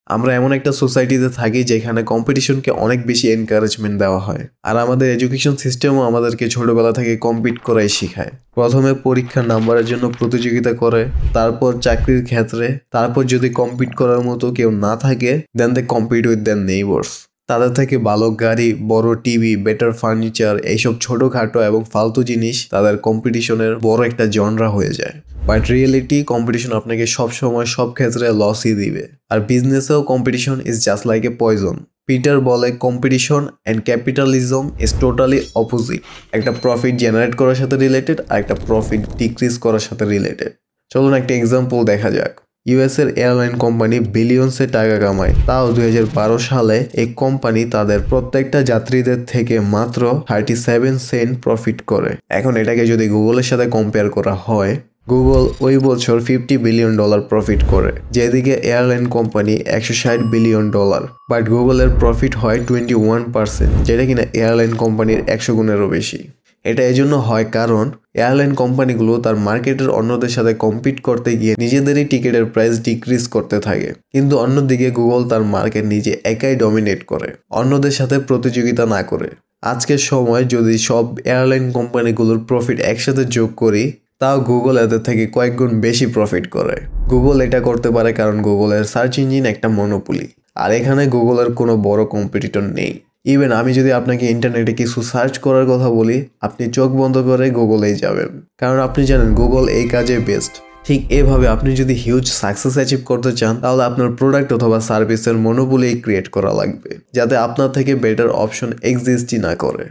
আমরা এমন একটা সোসাইটিতে থাকি যেখানে কম্পিটিশনকে অনেক বেশি এনকারেজমেন্ট দেওয়া হয়, আর আমাদের এডুকেশন সিস্টেমও আমাদেরকে ছোটবেলা থেকে কম্পিট করাই শেখায়। প্রথমে পরীক্ষার নাম্বারের জন্য প্রতিযোগিতা করে, তারপর চাকরির ক্ষেত্রে, তারপর যদি কম্পিট করার মতো কেউ না থাকে দেন দে কম্পিট উইথ দেয়ার নেইবার্স। তাদের থেকে ভালো গাড়ি, বড় টিভি, বেটার ফার্নিচার, এইসব ছোটখাটো এবং ফালতু জিনিস তাদের কম্পিটিশনের বড় একটা জনরা হয়ে যায়। বাট রিয়েলিটি, কম্পিটিশন আপনাকে সবসময় সব ক্ষেত্রে লসই দিবে। আর বিজনেসেও competition is just like a poison. Peter বলে competition and capitalism is totally opposite. একটা প্রফিট জেনারেট করার সাথে রিলেটেড আর একটা প্রফিট ডিক্রিজ করার সাথে রিলেটেড। চলুন একটা এক্সাম্পল দেখা যাক। ইউএস এর এয়ারলাইন কোম্পানি বিলিয়নসে টাকা কামায়, তাও 2012 সালে এই কোম্পানি তাদের প্রত্যেকটা যাত্রীদের থেকে মাত্র 37 সেন্ট প্রফিট করে। এখন এটাকে যদি গুগলের সাথে কম্পেয়ার করা হয়, গুগল ওই বছর $50 বিলিয়ন প্রফিট করে, যেদিকে এয়ারলাইন কোম্পানি $160 বিলিয়ন। বাট গুগলের প্রফিট হয় 21%, যেটা কিনা এয়ারলাইন কোম্পানির 100 গুণেরও বেশি। এটা এজন্য হয় কারণ এয়ারলাইন কোম্পানিগুলো তার মার্কেটের অন্যদের সাথে কম্পিট করতে গিয়ে নিজেদেরই টিকিটের প্রাইস ডিক্রিজ করতে থাকে, কিন্তু অন্যদিকে গুগল তার মার্কেট নিজে একাই ডমিনেট করে, অন্যদের সাথে প্রতিযোগিতা না করে। আজকের সময় যদি সব এয়ারলাইন কোম্পানিগুলোর প্রফিট একসাথে যোগ করি, তাও গুগল এদের থেকে কয়েক গুণ বেশি প্রফিট করে। গুগল এটা করতে পারে কারণ গুগলের সার্চ ইঞ্জিন একটা মনোপলি, আর এখানে গুগলের কোনো বড় কম্পিটিটর নেই। ইভেন আমি যদি আপনাকে ইন্টারনেটে কিছু সার্চ করার কথা বলি, আপনি চোখ বন্ধ করে গুগলেই যাবেন, কারণ আপনি জানেন গুগল এই কাজে বেস্ট। ঠিক এভাবে আপনি যদি হিউজ সাকসেস অ্যাচিভ করতে চান, তাহলে আপনার প্রোডাক্ট অথবা সার্ভিসের মনোপলি ক্রিয়েট করা লাগবে, যাতে আপনার থেকে বেটার অপশন এক্সিস্টই না করে।